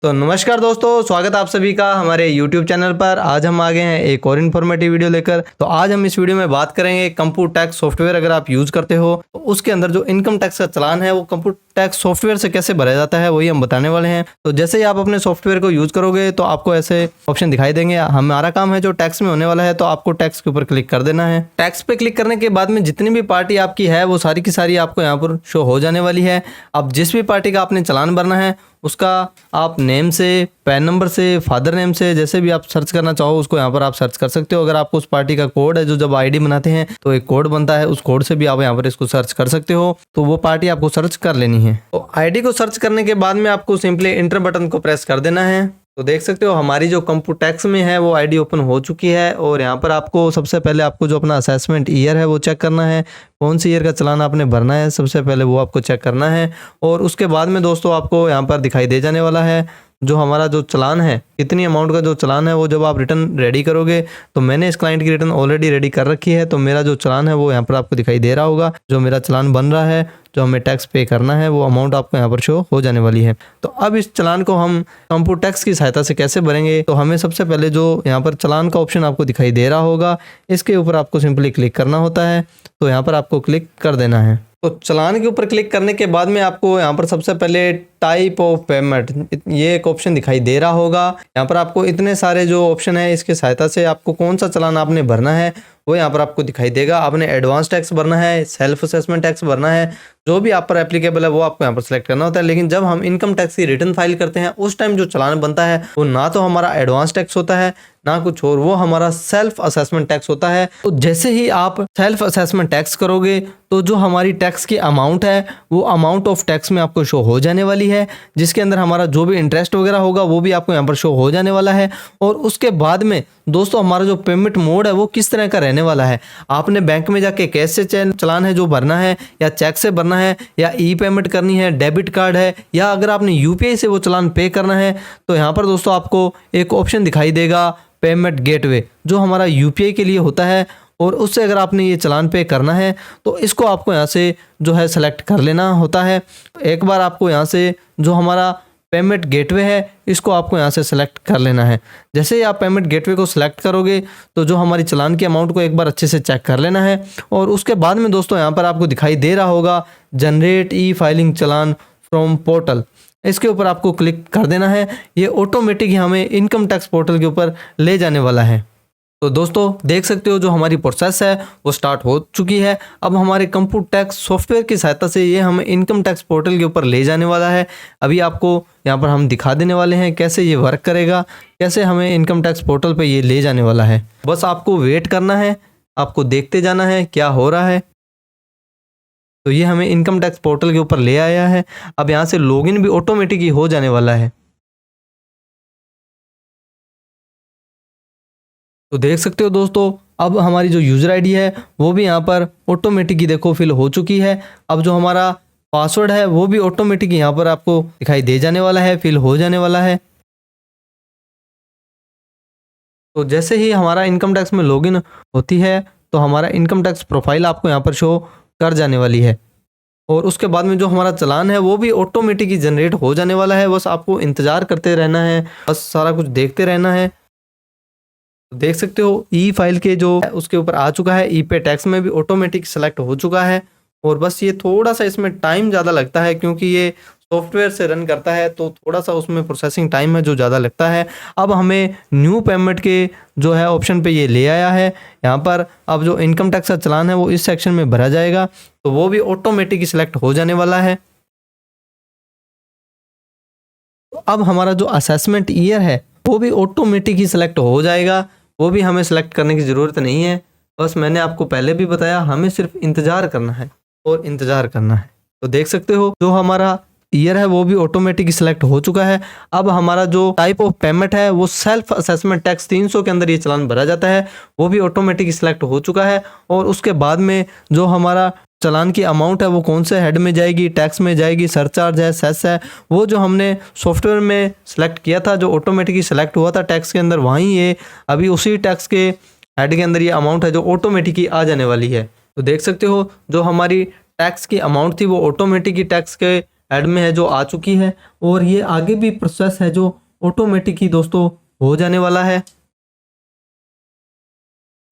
तो नमस्कार दोस्तों, स्वागत है आप सभी का हमारे YouTube चैनल पर। आज हम आ गए हैं एक और इन्फॉर्मेटिव वीडियो लेकर। तो आज हम इस वीडियो में बात करेंगे कंप्यूटर टैक्स सॉफ्टवेयर अगर आप यूज़ करते हो तो उसके अंदर जो इनकम टैक्स का चालान है वो कंप्यूटर टैक्स सॉफ्टवेयर से कैसे भरा जाता है वही हम बताने वाले हैं। तो जैसे ही आप अपने सॉफ्टवेयर को यूज़ करोगे तो आपको ऐसे ऑप्शन दिखाई देंगे। हमारा काम है जो टैक्स में होने वाला है, तो आपको टैक्स के ऊपर क्लिक कर देना है। टैक्स पे क्लिक करने के बाद में जितनी भी पार्टी आपकी है वो सारी की सारी आपको यहाँ पर शो हो जाने वाली है। अब जिस भी पार्टी का आपने चालान भरना है उसका आप नेम से, पैन नंबर से, फादर नेम से, जैसे भी आप सर्च करना चाहो उसको यहाँ पर आप सर्च कर सकते हो। अगर आपको उस पार्टी का कोड है, जो जब आईडी बनाते हैं तो एक कोड बनता है, उस कोड से भी आप यहाँ पर इसको सर्च कर सकते हो। तो वो पार्टी आपको सर्च कर लेनी है। तो आईडी को सर्च करने के बाद में आपको सिंपली इंटर बटन को प्रेस कर देना है। तो देख सकते हो हमारी जो कंप्यूटर टैक्स में है वो आईडी ओपन हो चुकी है। और यहाँ पर आपको सबसे पहले आपको जो अपना असेसमेंट ईयर है वो चेक करना है। कौन सी ईयर का चालान आपने भरना है सबसे पहले वो आपको चेक करना है। और उसके बाद में दोस्तों आपको यहाँ पर दिखाई दे जाने वाला है जो हमारा जो चालान है, कितनी अमाउंट का जो चालान है वो जब आप रिटर्न रेडी करोगे। तो मैंने इस क्लाइंट की रिटर्न ऑलरेडी रेडी कर रखी है, तो मेरा जो चालान है वो यहाँ पर आपको दिखाई दे रहा होगा। जो मेरा चालान बन रहा है, जो हमें टैक्स पे करना है, वो अमाउंट आपको यहाँ पर शो हो जाने वाली है। तो अब इस चालान को हम कंप्यूटर टैक्स की सहायता से कैसे भरेंगे, तो हमें सबसे पहले जो यहाँ पर चालान का ऑप्शन आपको दिखाई दे रहा होगा, इसके ऊपर आपको सिंपली क्लिक करना होता है। तो यहाँ पर आपको क्लिक कर देना है। तो चालान के ऊपर क्लिक करने के बाद में आपको यहाँ पर सबसे पहले टाइप ऑफ पेमेंट, ये एक ऑप्शन दिखाई दे रहा होगा। यहाँ पर आपको इतने सारे जो ऑप्शन है इसके सहायता से आपको कौन सा चालान आपने भरना है वो यहाँ पर आपको दिखाई देगा। आपने एडवांस टैक्स भरना है, सेल्फ असेसमेंट टैक्स भरना है, जो भी आप पर एप्लीकेबल है वो आपको यहाँ पर सेलेक्ट करना होता है। लेकिन जब हम इनकम टैक्स की रिटर्न फाइल करते हैं उस टाइम जो चालान बनता है वो ना तो हमारा एडवांस टैक्स होता है ना कुछ और, वो हमारा सेल्फ असेसमेंट टैक्स होता है। तो जैसे ही आप सेल्फ असेसमेंट टैक्स करोगे तो जो हमारी टैक्स की अमाउंट है वो अमाउंट ऑफ टैक्स में आपको शो हो जाने वाली है, जिसके अंदर हमारा जो भी इंटरेस्ट वगैरह होगा वो भी आपको यहाँ पर शो हो जाने वाला है। और उसके बाद में दोस्तों हमारा जो पेमेंट मोड है वो किस तरह का रहने वाला है। आपने बैंक में जाके कैश से चालान है जो भरना है, या चेक से भरना है, या ई पेमेंट करनी है, डेबिट कार्ड है, या अगर आपने यूपीआई से वो चालान पे करना है, तो यहाँ पर दोस्तों आपको एक ऑप्शन दिखाई देगा पेमेंट गेटवे, जो हमारा यूपीआई के लिए होता है। और उससे अगर आपने ये चालान पे करना है तो इसको आपको यहाँ से जो है सेलेक्ट कर लेना होता है। एक बार आपको यहाँ से जो हमारा पेमेंट गेटवे है इसको आपको यहाँ से सेलेक्ट कर लेना है। जैसे ही आप पेमेंट गेटवे को सिलेक्ट करोगे तो जो हमारी चालान की अमाउंट को एक बार अच्छे से चेक कर लेना है। और उसके बाद में दोस्तों यहाँ पर आपको दिखाई दे रहा होगा generate E filing challan from portal, इसके ऊपर आपको क्लिक कर देना है। ये ऑटोमेटिक हमें इनकम टैक्स पोर्टल के ऊपर ले जाने वाला है। तो दोस्तों देख सकते हो जो हमारी प्रोसेस है वो स्टार्ट हो चुकी है। अब हमारे कंप्यूटर टैक्स सॉफ्टवेयर की सहायता से ये हमें इनकम टैक्स पोर्टल के ऊपर ले जाने वाला है। अभी आपको यहाँ पर हम दिखा देने वाले हैं कैसे ये वर्क करेगा, कैसे हमें इनकम टैक्स पोर्टल पे ये ले जाने वाला है। बस आपको वेट करना है, आपको देखते जाना है क्या हो रहा है। तो ये हमें इनकम टैक्स पोर्टल के ऊपर ले आया है। अब यहाँ से लॉगिन भी ऑटोमेटिक ही हो जाने वाला है। तो देख सकते हो दोस्तों अब हमारी जो यूज़र आईडी है वो भी यहाँ पर ऑटोमेटिक ही देखो फिल हो चुकी है। अब जो हमारा पासवर्ड है वो भी ऑटोमेटिक यहाँ पर आपको दिखाई दे जाने वाला है, फिल हो जाने वाला है। तो जैसे ही हमारा इनकम टैक्स में लॉगिन होती है तो हमारा इनकम टैक्स प्रोफाइल आपको यहाँ पर शो कर जाने वाली है। और उसके बाद में जो हमारा चालान है वो भी ऑटोमेटिक ही जनरेट हो जाने वाला है। बस आपको इंतज़ार करते रहना है, बस सारा कुछ देखते रहना है। देख सकते हो ई फाइल के जो उसके ऊपर आ चुका है, ई पे टैक्स में भी ऑटोमेटिक सेलेक्ट हो चुका है। और बस ये थोड़ा सा इसमें टाइम ज़्यादा लगता है क्योंकि ये सॉफ्टवेयर से रन करता है, तो थोड़ा सा उसमें प्रोसेसिंग टाइम है जो ज़्यादा लगता है। अब हमें न्यू पेमेंट के जो है ऑप्शन पे ये ले आया है। यहाँ पर अब जो इनकम टैक्स का चालान है वो इस सेक्शन में भरा जाएगा, तो वो भी ऑटोमेटिक सिलेक्ट हो जाने वाला है। तो अब हमारा जो असेसमेंट ईयर है वो भी ऑटोमेटिक ही सिलेक्ट हो जाएगा, वो भी हमें सेलेक्ट करने की ज़रूरत नहीं है। बस मैंने आपको पहले भी बताया, हमें सिर्फ इंतज़ार करना है और इंतज़ार करना है। तो देख सकते हो जो हमारा ईयर है वो भी ऑटोमेटिक सिलेक्ट हो चुका है। अब हमारा जो टाइप ऑफ पेमेंट है वो सेल्फ असेसमेंट टैक्स 300 के अंदर ये चालान भरा जाता है, वो भी ऑटोमेटिक सिलेक्ट हो चुका है। और उसके बाद में जो हमारा चालान की अमाउंट है वो कौन से हेड में जाएगी, टैक्स में जाएगी, सरचार्ज है, सेस है, वो जो हमने सॉफ्टवेयर में सेलेक्ट किया था, जो ऑटोमेटिकली सेलेक्ट हुआ था टैक्स के अंदर, वहीं ये अभी उसी टैक्स के हेड के अंदर ये अमाउंट है जो ऑटोमेटिकली आ जाने वाली है। तो देख सकते हो जो हमारी टैक्स की अमाउंट थी वो ऑटोमेटिकली टैक्स के ऐड में है जो आ चुकी है और ये आगे भी प्रोसेस है जो ऑटोमेटिक ही दोस्तों हो जाने वाला है।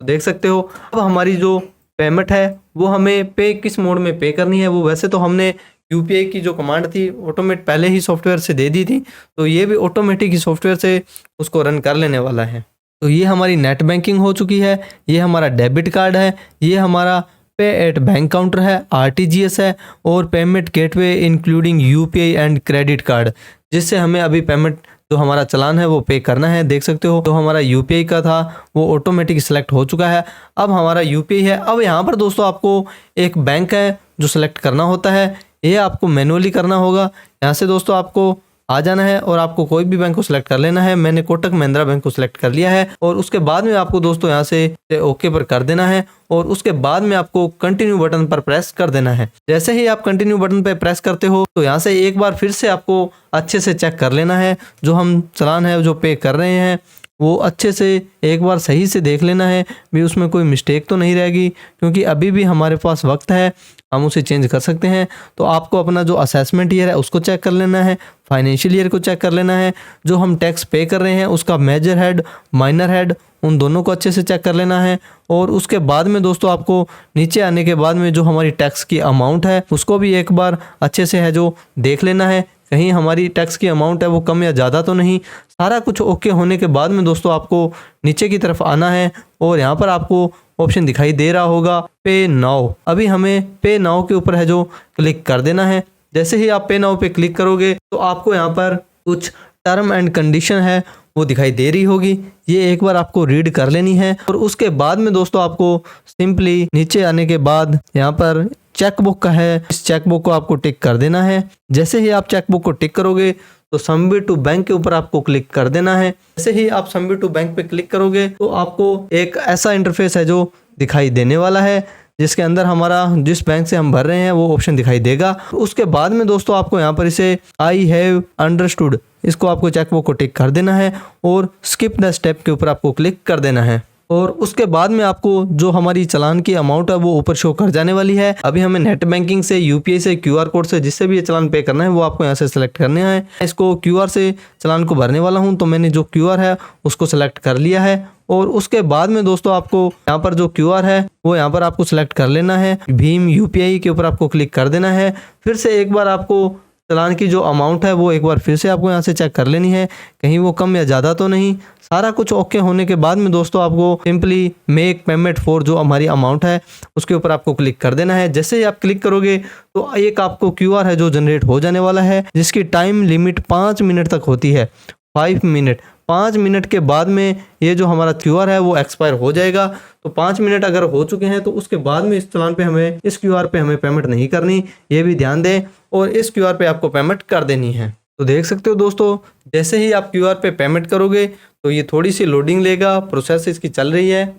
देख सकते हो अब हमारी जो पेमेंट है वो हमें पे किस मोड में पे करनी है। वो वैसे तो हमने यूपीआई की जो कमांड थी ऑटोमेट पहले ही सॉफ्टवेयर से दे दी थी, तो ये भी ऑटोमेटिक ही सॉफ्टवेयर से उसको रन कर लेने वाला है। तो ये हमारी नेट बैंकिंग हो चुकी है, ये हमारा डेबिट कार्ड है, ये हमारा पे एट बैंक काउंटर है, आरटीजीएस है और payment gateway including UPI and credit card, जिससे हमें अभी पेमेंट जो हमारा चालान है वो पे करना है। देख सकते हो तो हमारा यूपीआई का था वो ऑटोमेटिक सिलेक्ट हो चुका है। अब हमारा यूपीआई है। अब यहाँ पर दोस्तों आपको एक बैंक है जो सिलेक्ट करना होता है, ये आपको मैनुअली करना होगा। यहाँ से दोस्तों आपको आ जाना है और आपको कोई भी बैंक को सिलेक्ट कर लेना है। मैंने कोटक महिंद्रा बैंक को सिलेक्ट कर लिया है और उसके बाद में आपको दोस्तों यहाँ से ओके पर कर देना है और उसके बाद में आपको कंटिन्यू बटन पर प्रेस कर देना है। जैसे ही आप कंटिन्यू बटन पर प्रेस करते हो तो यहाँ से एक बार फिर से आपको अच्छे से चेक कर लेना है, जो हम चालान है जो पे कर रहे हैं वो अच्छे से एक बार सही से देख लेना है भी उसमें कोई मिस्टेक तो नहीं रहेगी, क्योंकि अभी भी हमारे पास वक्त है, हम उसे चेंज कर सकते हैं। तो आपको अपना जो असेसमेंट ईयर है उसको चेक कर लेना है, फाइनेंशियल ईयर को चेक कर लेना है, जो हम टैक्स पे कर रहे हैं उसका मेजर हेड माइनर हेड उन दोनों को अच्छे से चेक कर लेना है। और उसके बाद में दोस्तों आपको नीचे आने के बाद में जो हमारी टैक्स की अमाउंट है उसको भी एक बार अच्छे से है जो देख लेना है, कहीं हमारी टैक्स की अमाउंट है वो कम या ज़्यादा तो नहीं। सारा कुछ ओके होने के बाद में दोस्तों आपको नीचे की तरफ आना है और यहाँ पर आपको ऑप्शन दिखाई दे रहा होगा पे नाउ। अभी हमें पे नाउ के ऊपर है जो क्लिक कर देना है। जैसे ही आप पे नाउ पे क्लिक करोगे तो आपको यहाँ पर कुछ टर्म एंड कंडीशन है वो दिखाई दे रही होगी, ये एक बार आपको रीड कर लेनी है। और उसके बाद में दोस्तों आपको सिंपली नीचे आने के बाद यहाँ पर चेकबुक का है, इस चेकबुक को आपको टिक कर देना है। जैसे ही आप चेकबुक को टिक करोगे तो सबमिट टू बैंक के ऊपर आपको क्लिक कर देना है। जैसे ही आप सबमिट टू बैंक पे क्लिक करोगे तो आपको एक ऐसा इंटरफेस है जो दिखाई देने वाला है, जिसके अंदर हमारा जिस बैंक से हम भर रहे हैं वो ऑप्शन दिखाई देगा। उसके बाद में दोस्तों आपको यहाँ पर इसे आई हैव अंडरस्टूड इसको आपको चेकबुक को टिक कर देना है और स्किप द स्टेप के ऊपर आपको क्लिक कर देना है। और उसके बाद में आपको जो हमारी चालान की अमाउंट है वो ऊपर शो कर जाने वाली है। अभी हमें नेट बैंकिंग से, यूपीआई से, क्यूआर कोड से जिससे भी ये चालान पे करना है वो आपको यहाँ से सिलेक्ट करने है। इसको क्यूआर से चालान को भरने वाला हूँ तो मैंने जो क्यूआर है उसको सिलेक्ट कर लिया है। और उसके बाद में दोस्तों आपको यहाँ पर जो क्यूआर है वो यहाँ पर आपको सिलेक्ट कर लेना है, भीम यूपीआई के ऊपर आपको क्लिक कर देना है। फिर से एक बार आपको चालान की जो अमाउंट है वो एक बार फिर से आपको यहाँ से चेक कर लेनी है, कहीं वो कम या ज़्यादा तो नहीं। सारा कुछ ओके होने के बाद में दोस्तों आपको सिंपली मेक पेमेंट फॉर जो हमारी अमाउंट है उसके ऊपर आपको क्लिक कर देना है। जैसे ही आप क्लिक करोगे तो एक आपको क्यूआर है जो जनरेट हो जाने वाला है, जिसकी टाइम लिमिट 5 मिनट तक होती है, 5 मिनट। 5 मिनट के बाद में ये जो हमारा क्यूआर है वो एक्सपायर हो जाएगा। तो 5 मिनट अगर हो चुके हैं तो उसके बाद में इस चालान पे हमें, इस क्यूआर पे हमें पेमेंट नहीं करनी, ये भी ध्यान दें, और इस क्यूआर पे आपको पेमेंट कर देनी है। तो देख सकते हो दोस्तों जैसे ही आप क्यूआर पे पेमेंट करोगे तो ये थोड़ी सी लोडिंग लेगा, प्रोसेस इसकी चल रही है।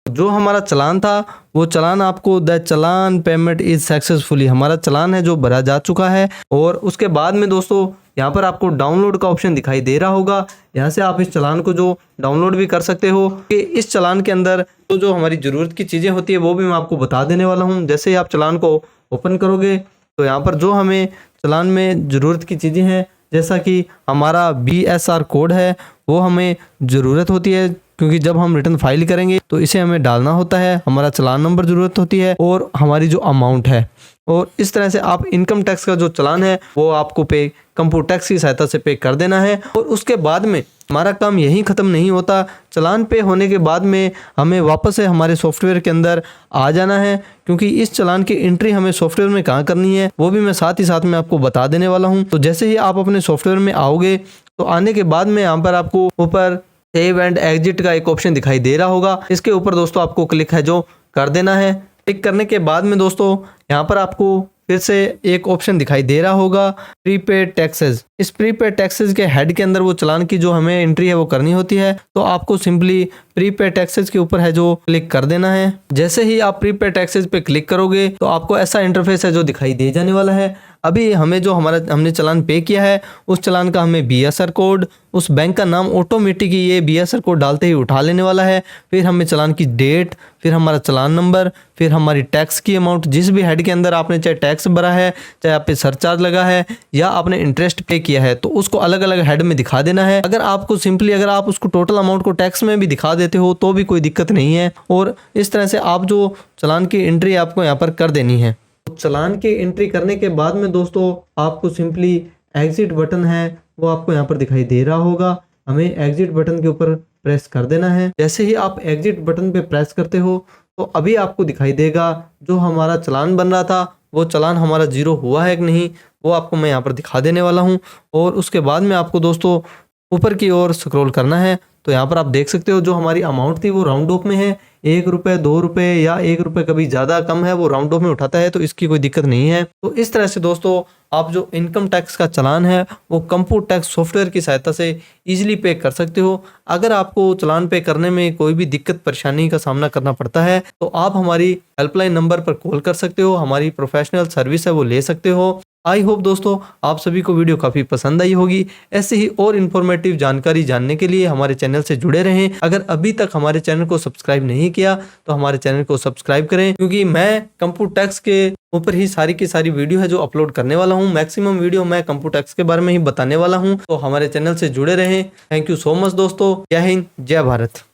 जो हमारा चालान था वो चालान आपको the challan payment is successfully, हमारा चालान है जो भरा जा चुका है। और उसके बाद में दोस्तों यहाँ पर आपको डाउनलोड का ऑप्शन दिखाई दे रहा होगा, यहाँ से आप इस चालान को जो डाउनलोड भी कर सकते हो। कि इस चालान के अंदर तो जो हमारी ज़रूरत की चीज़ें होती है वो भी मैं आपको बता देने वाला हूँ। जैसे ही आप चालान को ओपन करोगे तो यहाँ पर जो हमें चालान में ज़रूरत की चीज़ें हैं, जैसा कि हमारा BSR कोड है वो हमें ज़रूरत होती है, क्योंकि जब हम रिटर्न फाइल करेंगे तो इसे हमें डालना होता है। हमारा चालान नंबर ज़रूरत होती है और हमारी जो अमाउंट है। और इस तरह से आप इनकम टैक्स का जो चालान है वो आपको पे कंप्यूटर टैक्स की सहायता से पे कर देना है। और उसके बाद में हमारा काम यहीं ख़त्म नहीं होता। चालान पे होने के बाद में हमें वापस से हमारे सॉफ्टवेयर के अंदर आ जाना है, क्योंकि इस चालान की एंट्री हमें सॉफ्टवेयर में कहाँ करनी है वो भी मैं साथ ही साथ में आपको बता देने वाला हूँ। तो जैसे ही आप अपने सॉफ्टवेयर में आओगे तो आने के बाद में यहाँ पर आपको ऊपर सेव एंड एग्जिट का एक ऑप्शन दिखाई दे रहा होगा, इसके ऊपर दोस्तों आपको क्लिक है जो कर देना है। क्लिक करने के बाद में दोस्तों यहाँ पर आपको फिर से एक ऑप्शन दिखाई दे रहा होगा प्रीपेड टैक्सेस। इस प्रीपेड टैक्सेस के हेड के अंदर वो चालान की जो हमें एंट्री है वो करनी होती है, तो आपको सिंपली प्रीपेड टैक्सेस के ऊपर है जो क्लिक कर देना है। जैसे ही आप प्रीपेड टैक्सेस पे क्लिक करोगे तो आपको ऐसा इंटरफेस है जो दिखाई दे जाने वाला है। अभी हमें जो हमने चालान पे किया है उस चालान का हमें BSR कोड, उस बैंक का नाम ऑटोमेटिक ही ये BSR कोड डालते ही उठा लेने वाला है। फिर हमें चालान की डेट, फिर हमारा चालान नंबर, फिर हमारी टैक्स की अमाउंट, जिस भी हेड के अंदर आपने चाहे टैक्स भरा है, चाहे आप पे सरचार्ज लगा है या आपने इंटरेस्ट पे किया है, तो उसको अलग अलग हेड में दिखा देना है। अगर आपको सिंपली अगर आप उसको टोटल अमाउंट को टैक्स में भी दिखा देते हो तो भी कोई दिक्कत नहीं है। और इस तरह से आप जो चालान की एंट्री आपको यहाँ पर कर देनी है। तो चालान की एंट्री करने के बाद में दोस्तों आपको सिंपली एग्जिट बटन है वो आपको यहाँ पर दिखाई दे रहा होगा, हमें एग्जिट बटन के ऊपर प्रेस कर देना है। जैसे ही आप एग्जिट बटन पे प्रेस करते हो तो अभी आपको दिखाई देगा जो हमारा चालान बन रहा था वो चालान हमारा जीरो हुआ है कि नहीं, वो आपको मैं यहाँ पर दिखा देने वाला हूँ। और उसके बाद में आपको दोस्तों ऊपर की ओर स्क्रॉल करना है। तो यहाँ पर आप देख सकते हो जो हमारी अमाउंट थी वो राउंड ऑफ में है, 1 रुपये 2 रुपये या 1 रुपये कभी ज़्यादा कम है वो राउंड ऑफ में उठाता है, तो इसकी कोई दिक्कत नहीं है। तो इस तरह से दोस्तों आप जो इनकम टैक्स का चालान है वो कंप्यूट टैक्स सॉफ्टवेयर की सहायता से इजीली पे कर सकते हो। अगर आपको चालान पे करने में कोई भी दिक्कत परेशानी का सामना करना पड़ता है तो आप हमारी हेल्पलाइन नंबर पर कॉल कर सकते हो, हमारी प्रोफेशनल सर्विस है वो ले सकते हो। आई होप दोस्तों आप सभी को वीडियो काफ़ी पसंद आई होगी। ऐसे ही और इन्फॉर्मेटिव जानकारी जानने के लिए हमारे चैनल से जुड़े रहें। अगर अभी तक हमारे चैनल को सब्सक्राइब नहीं किया तो हमारे चैनल को सब्सक्राइब करें, क्योंकि मैं कंप्यूट टैक्स के ऊपर ही सारी की सारी वीडियो है जो अपलोड करने वाला हूं। मैक्सिमम वीडियो मैं कंप्यूट टैक्स के बारे में ही बताने वाला हूं, तो हमारे चैनल से जुड़े रहें। थैंक यू सो मच दोस्तों। जय हिंद, जय भारत।